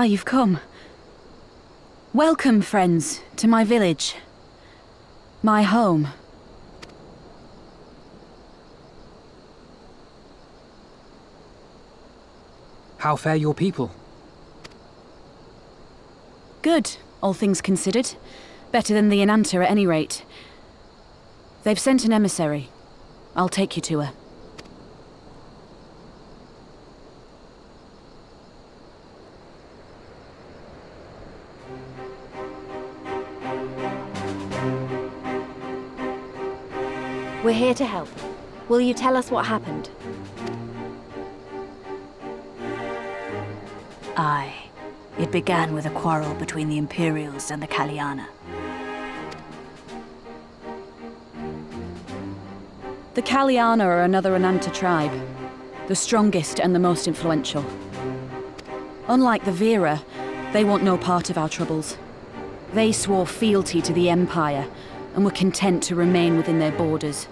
Ah, you've come. Welcome, friends, to my village. My home. How fare your people? Good, all things considered. Better than the Ananta at any rate. They've sent an emissary. I'll take you to her. We're here to help. Will you tell us what happened? Aye. It began with a quarrel between the Imperials and the Kaliana. The Kaliana are another Ananta tribe. The strongest and the most influential. Unlike the Vera, they want no part of our troubles. They swore fealty to the Empire, and were content to remain within their borders.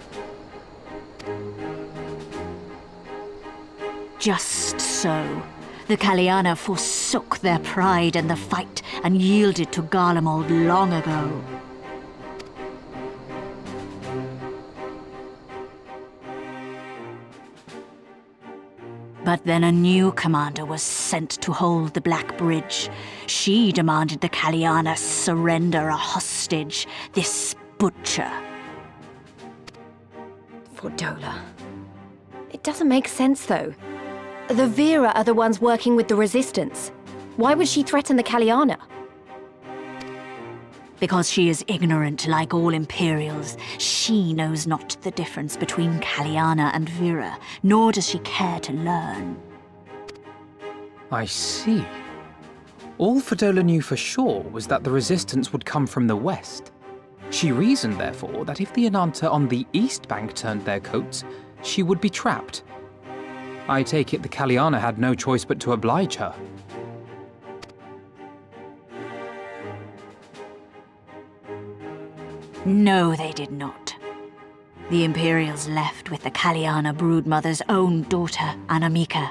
Just so. The Kaliana forsook their pride in the fight and yielded to Garlemald long ago. But then a new commander was sent to hold the Black Bridge. She demanded the Kaliana surrender a hostage, this butcher. Fordola. It doesn't make sense, though. The Vera are the ones working with the Resistance. Why would she threaten the Kaliana? Because she is ignorant like all Imperials. She knows not the difference between Kaliana and Vera, nor does she care to learn. I see. All Fordola knew for sure was that the resistance would come from the west. She reasoned, therefore, that if the Ananta on the east bank turned their coats, she would be trapped. I take it the Kaliana had no choice but to oblige her. No, they did not. The Imperials left with the Kaliana broodmother's own daughter, Anamika.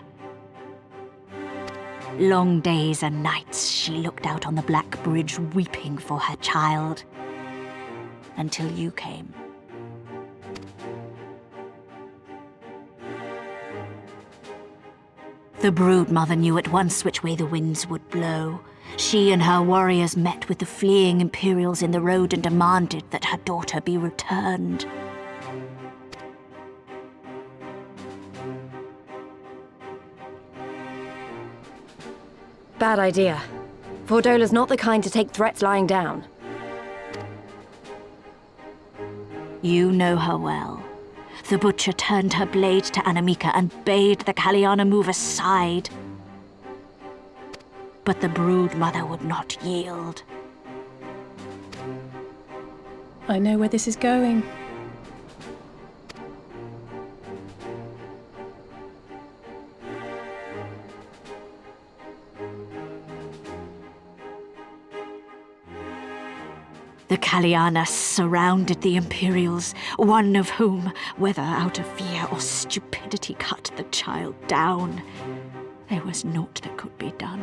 Long days and nights she looked out on the Black Bridge weeping for her child. Until you came. The broodmother knew at once which way the winds would blow. She and her warriors met with the fleeing Imperials in the road and demanded that her daughter be returned. Bad idea. Fordola's not the kind to take threats lying down. You know her well. The butcher turned her blade to Anamika and bade the Kaliana move aside. But the broodmother would not yield. I know where this is going. The Kaliana surrounded the Imperials, one of whom, whether out of fear or stupidity, cut the child down. There was naught that could be done.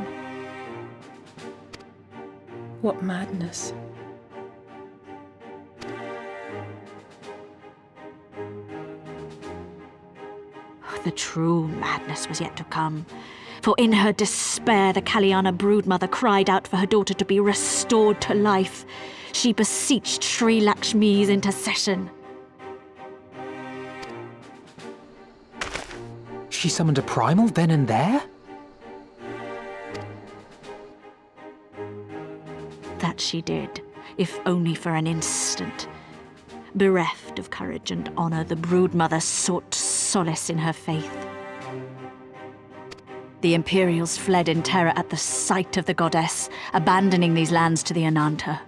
What madness. The true madness was yet to come. For in her despair, the Kaliana broodmother cried out for her daughter to be restored to life. She beseeched Sri Lakshmi's intercession. She summoned a primal then and there? That she did, if only for an instant. Bereft of courage and honor, the broodmother sought solace in her faith. The Imperials fled in terror at the sight of the goddess, abandoning these lands to the Ananta.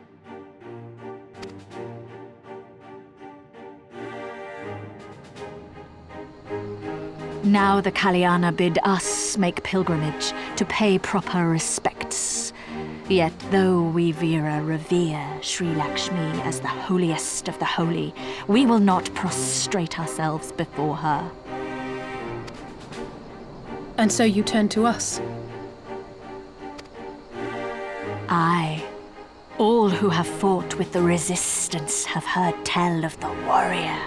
Now the Kaliana bid us make pilgrimage to pay proper respects. Yet though we Vera revere Sri Lakshmi as the holiest of the holy, we will not prostrate ourselves before her. And so you turn to us? Aye. All who have fought with the Resistance have heard tell of the warrior,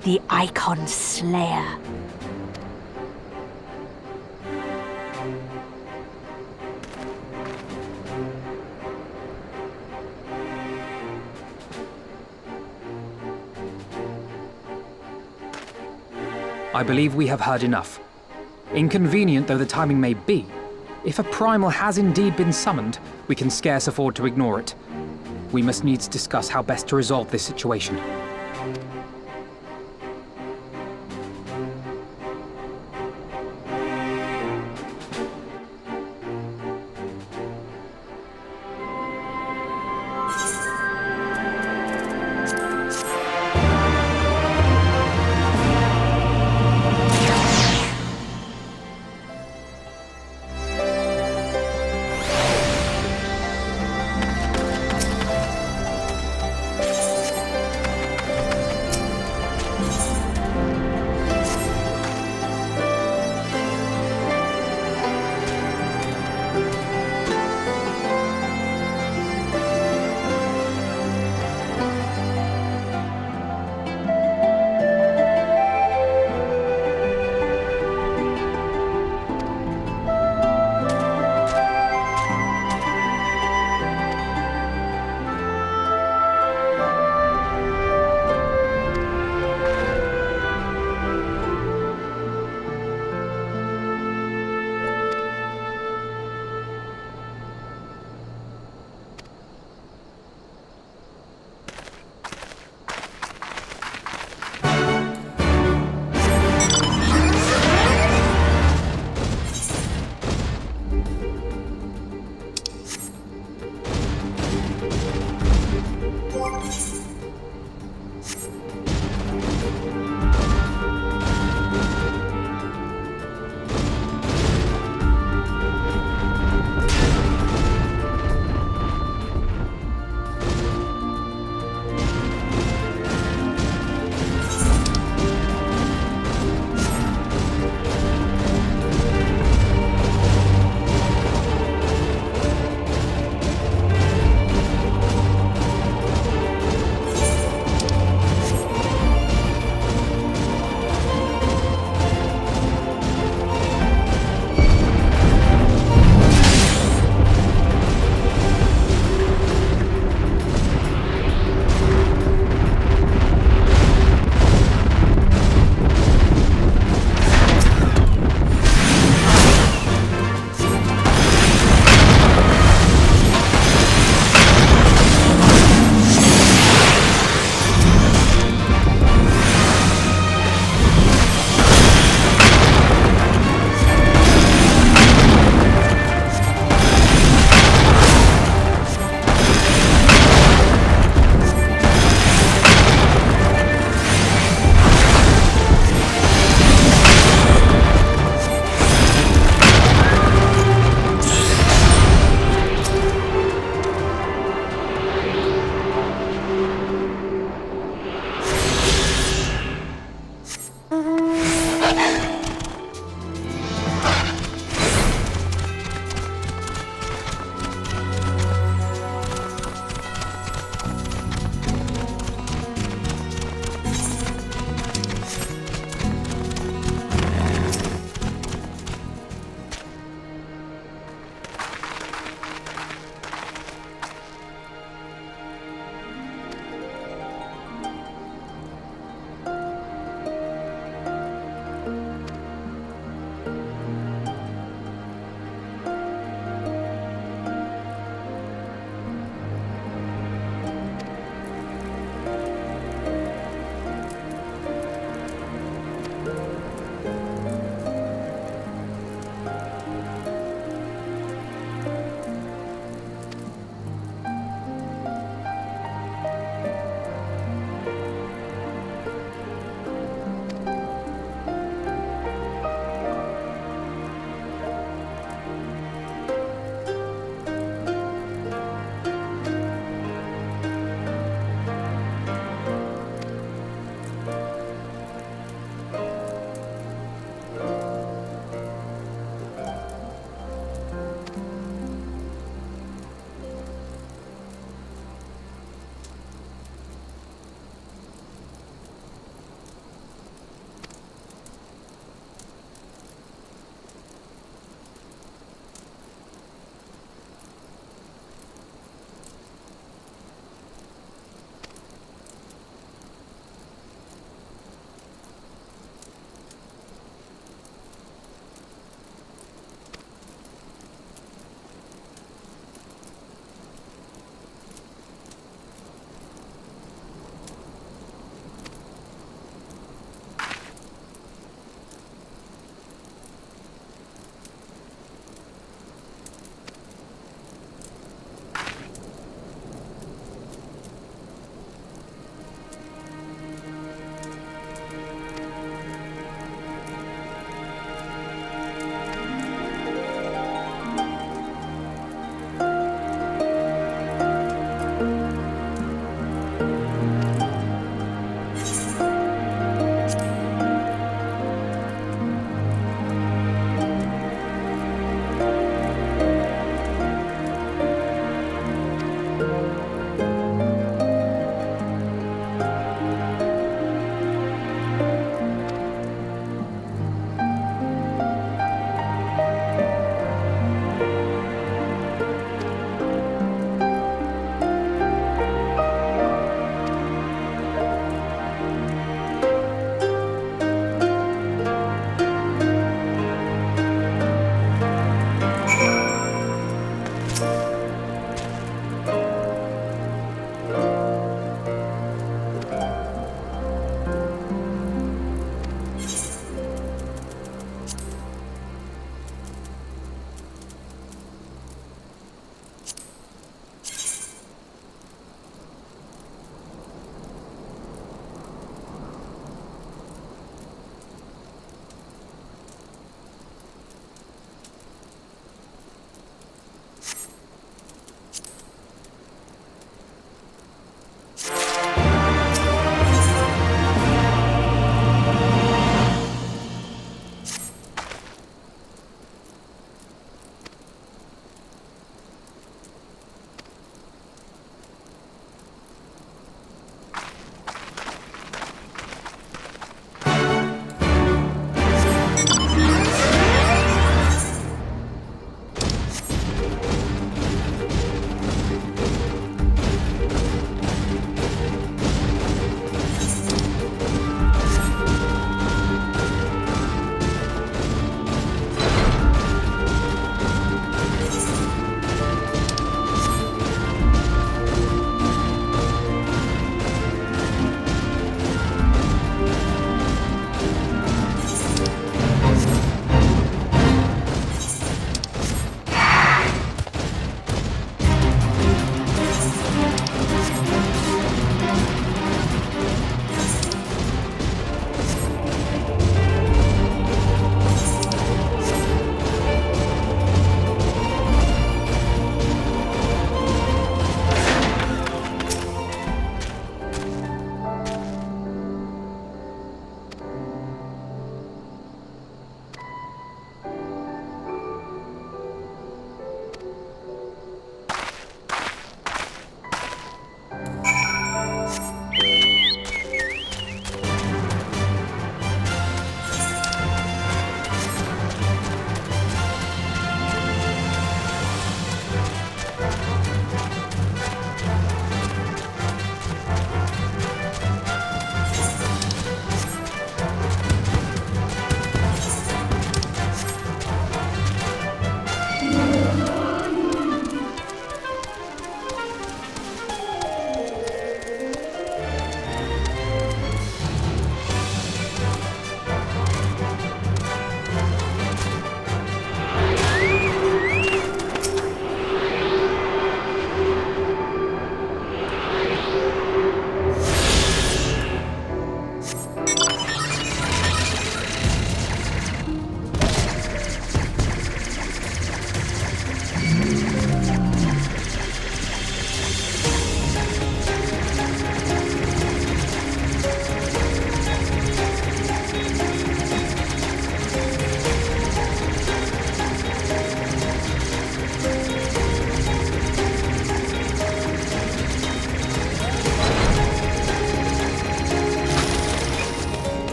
the Icon Slayer. I believe we have heard enough. Inconvenient though the timing may be, if a primal has indeed been summoned, we can scarce afford to ignore it. We must needs discuss how best to resolve this situation.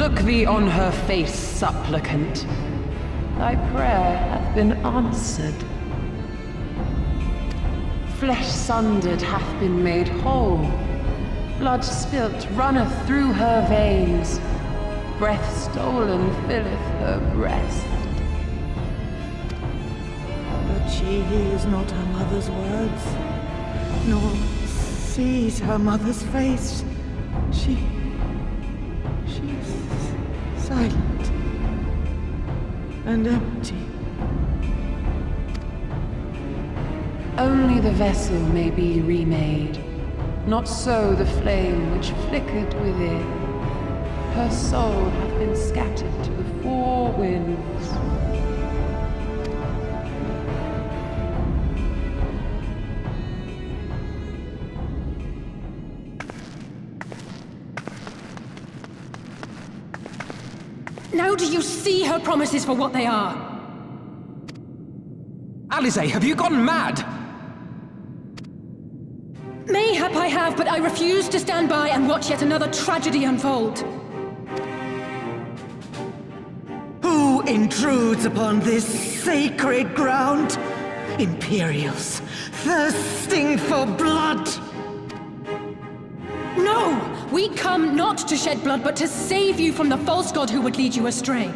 Look thee on her face, supplicant. Thy prayer hath been answered. Flesh sundered hath been made whole. Blood spilt runneth through her veins. Breath stolen filleth her breast. But she hears not her mother's words, nor sees her mother's face. She's silent and empty. Only the vessel may be remade, not so the flame which flickered within. Her soul hath been scattered to the four winds. Now do you see her promises for what they are? Alisaie, have you gone mad? Mayhap I have, but I refuse to stand by and watch yet another tragedy unfold. Who intrudes upon this sacred ground? Imperials, thirsting for blood! No! We come not to shed blood, but to save you from the false god who would lead you astray.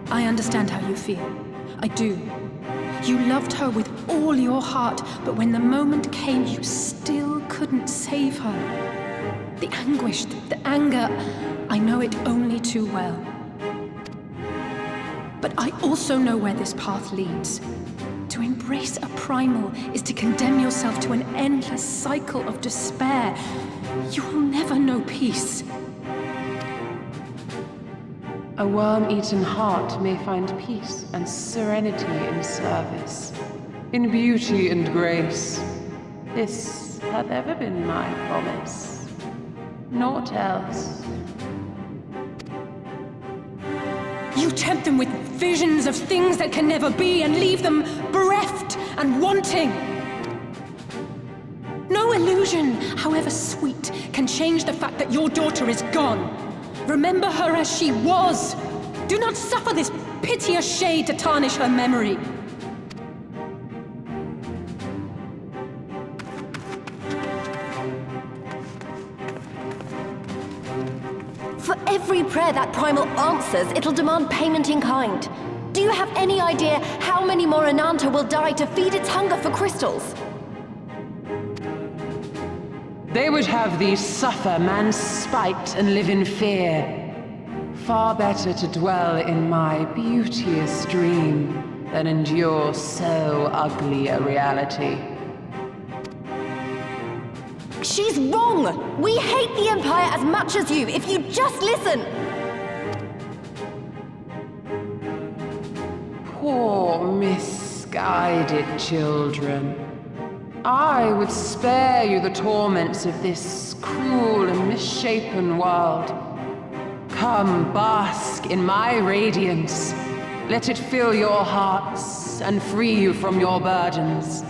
I understand how you feel. I do. You loved her with all your heart, but when the moment came, you still couldn't save her. The anguish, the anger, I know it only too well. But I also know where this path leads. To embrace a primal is to condemn yourself to an endless cycle of despair. You will never know peace. A worm-eaten heart may find peace and serenity in service, in beauty and grace. This hath ever been my promise. Naught else. You tempt them with visions of things that can never be and leave them bereft and wanting. No illusion, however sweet, can change the fact that your daughter is gone. Remember her as she was. Do not suffer this piteous shade to tarnish her memory. For every prayer that primal answers, it'll demand payment in kind. Do you have any idea how many more Ananta will die to feed its hunger for crystals? They would have thee suffer man's spite and live in fear. Far better to dwell in my beauteous dream than endure so ugly a reality. She's wrong! We hate the Empire as much as you, if you just listen! Poor, misguided children. I would spare you the torments of this cruel and misshapen world. Come, bask in my radiance. Let it fill your hearts and free you from your burdens.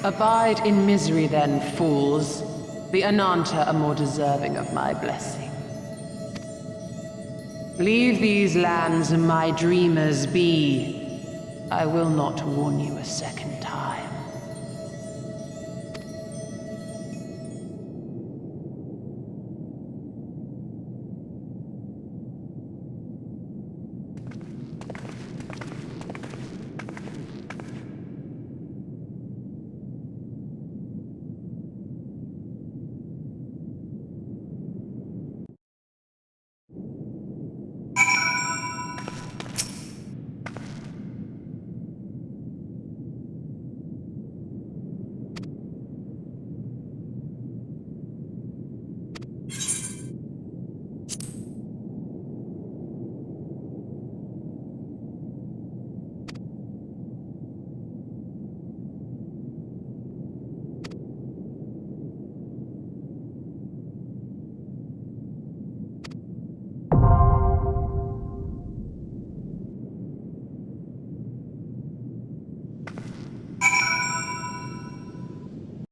Abide in misery then, fools. The Ananta are more deserving of my blessing. Leave these lands and my dreamers be. I will not warn you a second time.